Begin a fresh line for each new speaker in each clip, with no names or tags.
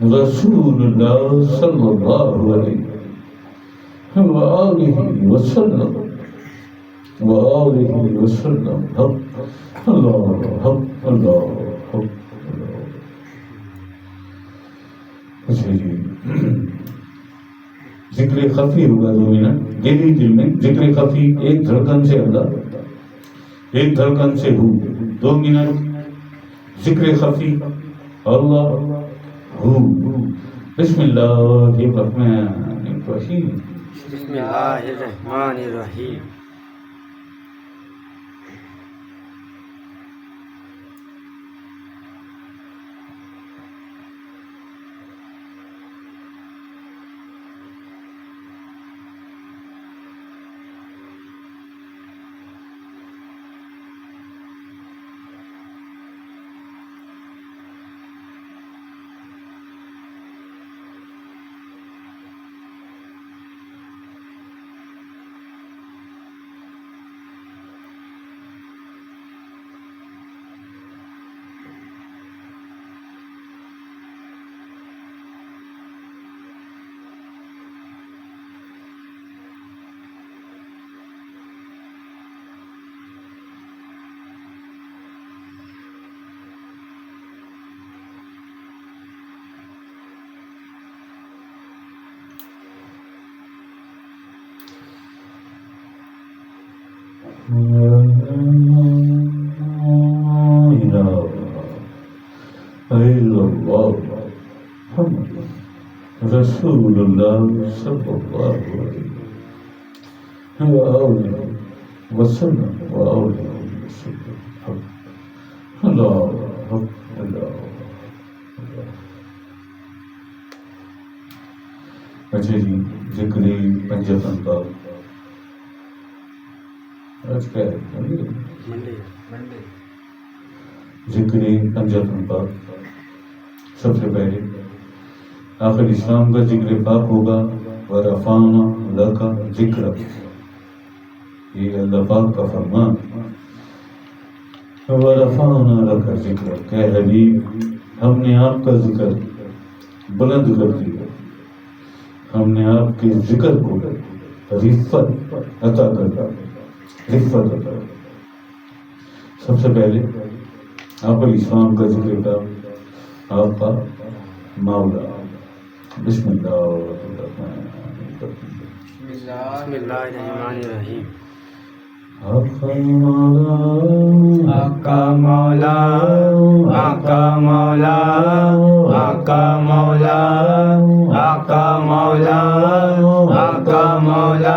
Rasulullah sallallahu alaihi wa alihi wa sallam Allah अच्छा जी जिक्र खफी होगा 2 मिनट दिली दिल में जिक्र खफी एक धड़कन से अल्लाह एक धड़कन से हूँ 2 मिनट जिक्र खफी अल्लाह हूँ बिस्मिल्लाहिर्रहमानिर्रहीम
बिस्मिल्लाहिर्रहमानिर्रहीम
Rasulullah sallallahu alaihi wa sallam Allah अच्छा जी जिक्र पंजतन का आज क्या है मंडे जिक्र पंजतन का सबसे पहले आखिर इस्लाम का जिक्र पाक होगा वरफाना लका जिक्र ये अल्लाह पाक का फरमान वरफाना लका जिक्र क्या हबीब हमने आपका जिक्र बुलंद कर दिया हमने आपके जिक्र को रिफ़त अता कर रिफ़त अता सबसे पहले आप इस्लाम का जिक्र का आपका मौला
बिस्मिल्लाहिर्रहमानिर्रहीम
आका मौला
आका मौला आका मौला आका मौला आका मौला आका मौला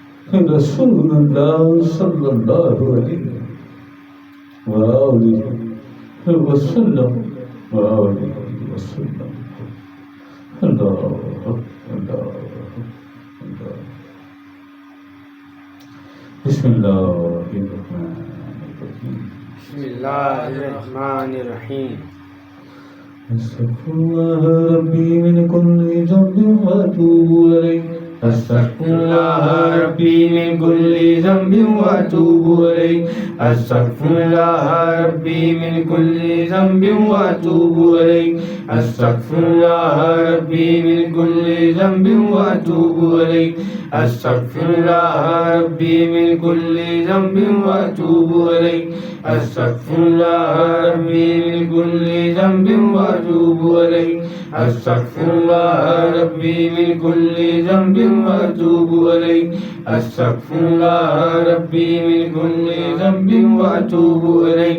रसूलुल्लाह सल्लल्लाहु अलैहि वसल्लम अल्लाह अल्लाह अल्लाह। बिस्मिल्लाहिर्रहमानिर्रहीम।
बिस्मिल्लाहिर्रहमानिर्रहीम।
अस्तगफिरुल्लाह रब्बी मिन कुल्लि ज़ंबिन व अतूबु इलैह। अस्तगफिरुल्लाह रब्बी मिन कुल्लि ज़ंबिन व अतूबु इलैह। अस्तगफिरुल्लाह रब्बी मिन कुल्लि ज़ंबिन व अतूबु इलैह। अस्तगफिरुल्लाह रब्बी मिन कुल्लि ज़ंबिन व अतूबु इलैह। अस्तगफिरुल्लाह रब्बी मिन कुल्लि ज़ंबिन व अतूबु इलैह। अस्तगफिरुल्लाह रब्बी मिन कुल्लि ज़ंबिन व अतूबु इलैह। अस्तगफिरुल्लाह रब्बी मिन कुल्लि ज़ंबिन व अतूबु इलैह। अस्तगफिरुल्लाह रब्बी मिन कुल्लि ज़ंबिन व अतूबु इलैह।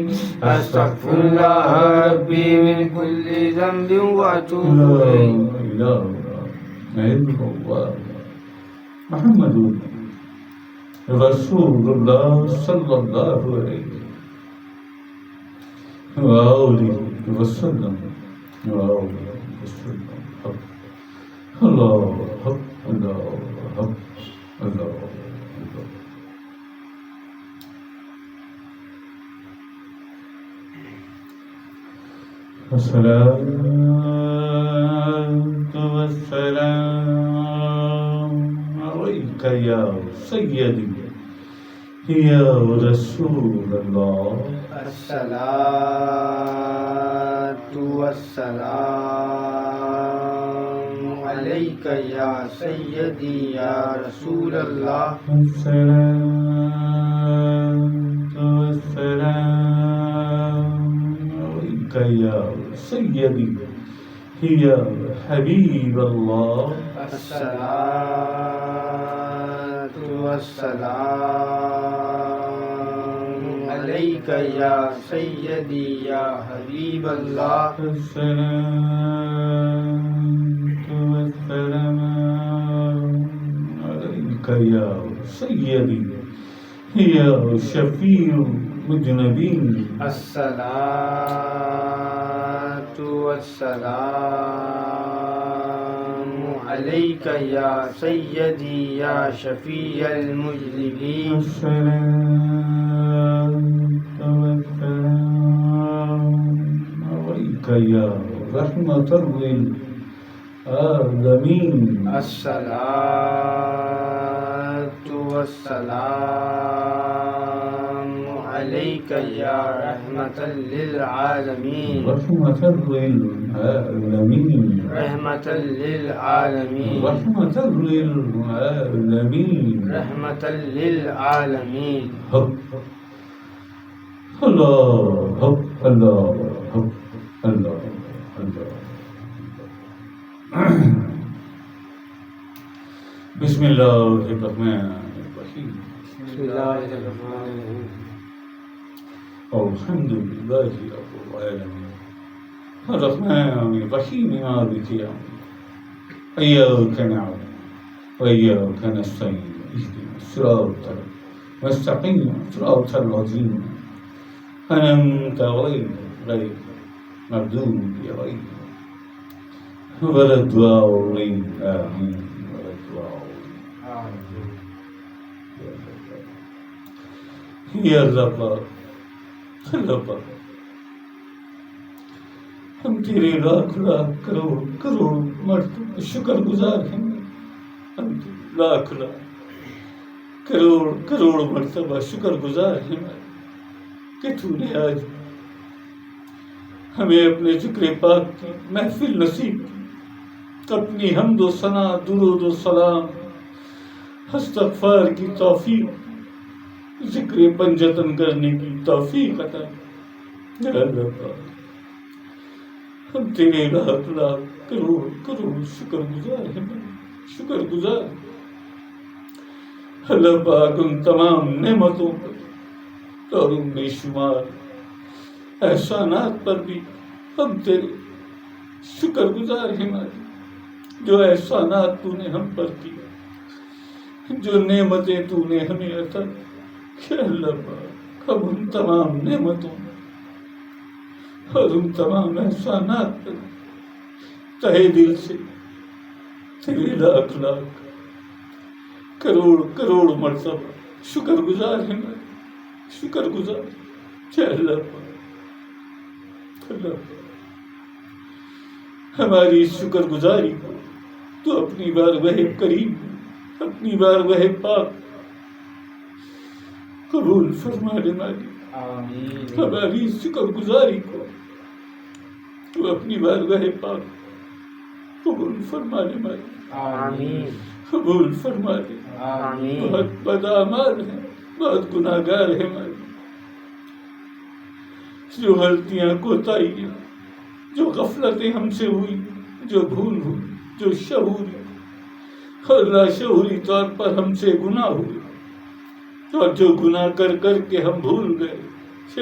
अस्तगफिरुल्लाह रब्बी मिन कुल्लि ज़ंबिन व अतूबु इलैह। मुहम्मदुर रसूलुल्लाह सल्लल्लाहु अलैहि वसल्लम। अल्लाह अल्लाह अल्लाह। अस्सलातु वस्सलाम अलैका या सय्यदी या रसूलल्लाह।
अस्सलातु वस्सलामु अलैका या सय्यदी या रसूलल्लाह।
अस्सलातु वस्सलामु अलैका या सय्यदी या हबीबल्लाह।
अस्सलातु वस्सलामु अलैका या सय्यदी या हबीबल्लाह।
अस्सलातु वस्सलामु अलैका या सय्यदी या शफीउल मुज़निबीन।
अस्सलातु वस्सलामु अलैका या सय्यदी या शफीअल मुज़निबीन।
अस्सलातु वस्सलामु अलैका या रहमतल लिल आलमीन।
अस्सलातु वस्सलामु अलैका या रहमतल लिल आलमीन।
रहमतल लिल आलमीन।
रहमतल लिल आलमीन।
रहमतल लिल आलमीन।
रहमतल लिल आलमीन।
अल्लाह अल्लाह अल्लाह अल्लाह। बिस्मिल्लाहिर्रहमानिर्रहीम।
बिस्मिल्लाहिर्रहमानिर्रहीम।
अल्हम्दुलिल्लाहि रब्बिल आलमीन अर्रहमानिर्रहीम मालिकि यौमिद्दीन इय्याका नअबुदु व इय्याका नस्तईन इहदिनास सिरातल मुस्तक़ीम सिरातल लज़ीना अनअमता गैरिल मग़दूबि अलैहिम वलद्दाल्लीन आमीन वलद्दाल्लीन। या अल्लाह हम तेरे लाख लाख करोड़ करोड़ मर्तबा शुक्रगुजार हैं। हम लाख लाख करोड़ करोड़ मर्तबा शुक्रगुजार हैं कि तूने आज हमें अपने जिक्र पाक की महफिल नसीब की, अपनी हम्दो सना दुरूद सलाम इस्तग़फ़ार की तौफीक, जिक्र पंजतन करने की तौफीक अता। हम तेरे लाख लाख करोड़ करोड़ शुक्रगुजार हैं, शुक्रगुजार। अल्लाह पाक उन तमाम नेमतों पर और उन बेशुमार एहसानात पर भी हम तेरे शुक्रगुजार हैं, जो एहसानात तूने हम पर किए, जो नेमतें तूने हमें अता की, अल्लाह पाक हम उन तमाम नेमतों और उन तमाम एहसानात पर तहे दिल से तेरे लाख लाख करोड़ करोड़ मर्तबा शुक्रगुजार हैं, शुक्रगुजार। अल्लाह पाक, अल्लाह पाक हमारी इस शुक्रगुजारी को तो अपनी बारगाह करीम, अपनी बारगाह पाक कबूल फरमा ले मालिक।
आमीन।
हमारी इस शुक्रगुजारी को तो अपनी बारगाह पाक कबूल फरमा ले मालिक।
आमीन।
कबूल फरमा ले।
आमीन।
बहुत बदआमाल है, बहुत गुनाहगार है मालिक। जो गलतियां कोताहियां, जो गफलतें हमसे हुई, जो भूल हुई, जो शऊरी और लाशऊरी तौर पर हमसे गुनाह हुए और जो गुनाह कर कर के हम भूल गए,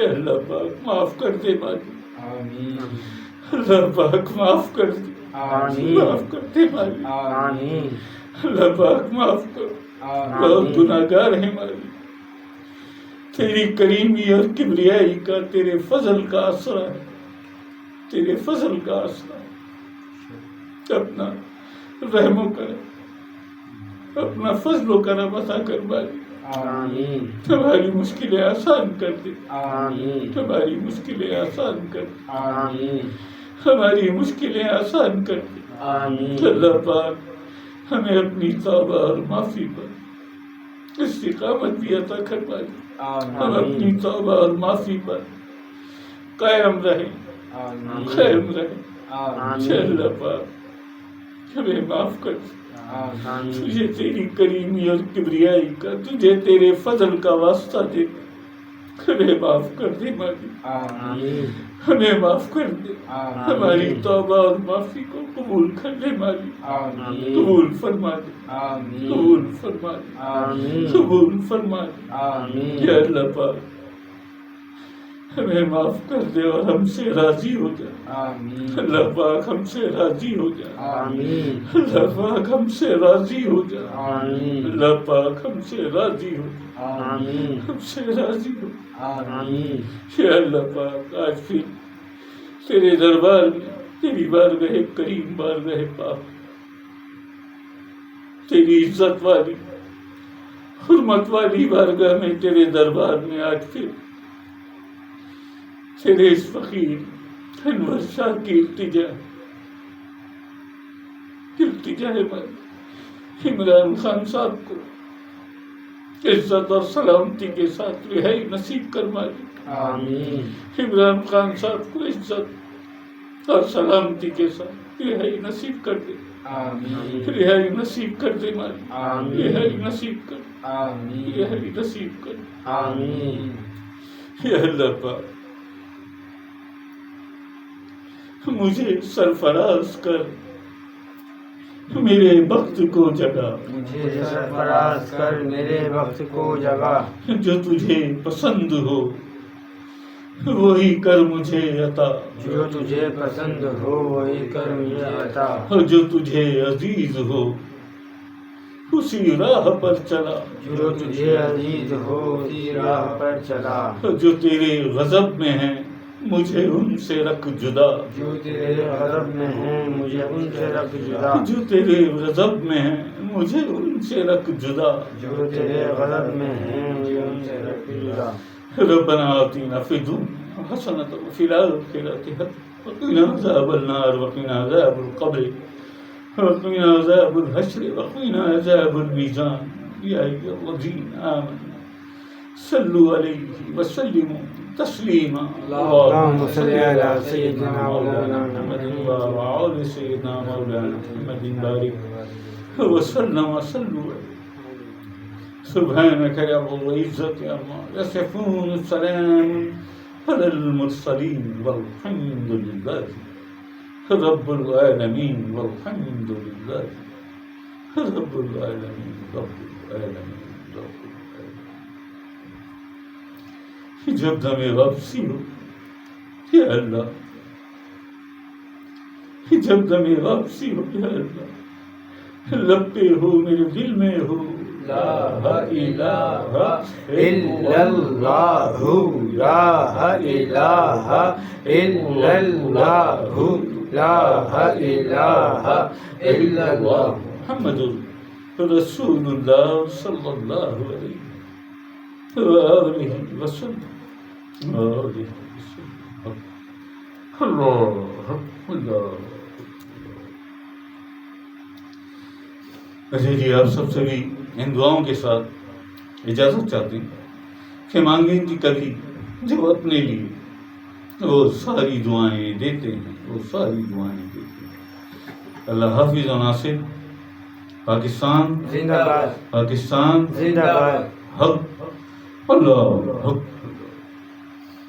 अल्लाह पाक माफ कर दे मालिक।
आमीन।
अल्लाह पाक माफ कर दे,
आमीन।
माफ कर दे मालिक।
आमीन।
अल्लाह पाक माफ कर, बहुत गुनाहगार है मालिक। तेरी करीमी और किबरियाई का, तेरे फजल का आसरा है, तेरे फजल का आसरा है। अपना रहमो कर, अपना फजलो करम अता कर मालिक।
आमीन।
हमारी मुश्किलें आसान कर दे,
आमीन।
हमारी मुश्किलें आसान कर दे,
आमीन।
हमारी मुश्किलें आसान कर दे।
आमीन।
अल्लाह पाक हमें अपनी तौबा और माफी पर इस्तिकामत भी अता कर मालिक। हम अपनी तौबा और माफी पर कायम रहे, कायम रहे। अल्लाह पाक हमें माफ कर दे। तुझे तेरी करीमी और किबरियाई का, तुझे तेरे फजल का वास्ता दे, हमें माफ कर दे मालिक।
आमीन।
हमें माफ कर दे, हमारी तौबा और माफी को कबूल कर ले मालिक।
आमीन।
कबूल फरमा दे,
आमीन।
कबूल फरमा दे,
आमीन।
कबूल फरमा दे।
आमीन।
या अल्लाह पाक हमें माफ कर दे और हमसे राजी हो जा।
आमीन।
अल्लाह पाक हमसे राजी हो जा।
आमीन।
अल्लाह पाक हमसे राजी हो जा।
आमीन।
अल्लाह पाक हमसे राजी हो जा,
आमीन।
हमसे राजी हो।
आमीन।
या अल्लाह पाक आज फिर तेरे दरबार में, तेरी बारगाह करीम, बारगाह पाक, तेरी इज्जत वाली, हुर्मत वाली बारगाह में, तेरे दरबार में आज फिर तेरे इस फकीर अनवर शाह की इल्तिजा है मालिक। इमरान खान साहब को इज्जत और सलामती के साथ रिहाई नसीब कर मालिक।
आमीन।
इमरान खान साहब को इज्जत और सलामती के साथ रिहाई नसीब कर दे,
आमीन।
रिहाई नसीब कर दे मालिक।
आमीन।
रिहाई नसीब कर,
आमीन।
रिहाई नसीब कर।
आमीन।
या अल्लाह पाक मुझे सरफराज कर, मेरे वक्त को जगा,
मुझे सरफराज कर, मेरे वक्त को जगा।
जो तुझे पसंद हो वही कर मुझे अता,
जो तुझे पसंद हो वही कर मुझे अता।
और जो तुझे अजीज हो उसी राह पर चला,
जो तुझे अजीज हो उसी राह पर चला।
और जो तेरे गजब में है मुझे उनसे रख जुदा,
जो तेरे गज़ब में है मुझे उनसे रख जुदा।
जो तेरे गजब में है मुझे उनसे रख जुदा।
जो तेरे गज़ब में है मुझे उनसे रख जुदा।
रब्बना आतिना फिद दुनिया हसनतन व फिल आखिरति हसनतन व क़िना अज़ाबन नार व क़िना अज़ाबल क़ब्र व क़िना अज़ाबल हश्र व क़िना अज़ाबल मीज़ान। या अय्युहल्लज़ीना आमनू सल्लु अलैहि व सल्लिमू तस्लीमा।
अल्लाहुम्मा सल्लि अला सय्यिदिना मौलाना
मुहम्मदिन व अला आलि सय्यिदिना मौलाना मुहम्मदिन बारिक व सल्लम व सल्लु सुब्हानक रब्बुल इज्जति अम्मा यसिफून सलामुन अलल मुरसलीन वल्हम्दुलिल्लाहि रब्बिल आलमीन वल्हम्दुलिल्लाहि रब्बिल आलमीन रब्बिल आलमीन रब्बिल आलमीन। जब दमे वापसी हो या अल्लाह, जब दमे वापसी हो या अल्लाह, लब पे हो मेरे दिल में हो ला इलाहा
इल्लल्लाहु ला इलाहा इल्लल्लाहु ला इलाहा इल्लल्लाह
मुहम्मदुर रसूलुल्लाह सल्लल्लाहु अलैहि वसल्लम। अल्लाह अल्लाह। अच्छा जी, आप सबसे भी इन दुआओं के साथ इजाज़त चाहते हैं कि मांगे कि कभी जो अपने लिए वो सारी दुआएं देते हैं, वो सारी दुआएं देते हैं। अल्लाह हाफिज़ और नासिर। पाकिस्तान
जिंदाबाद,
पाकिस्तान
जिंदाबाद।
हक अल्लाह हक।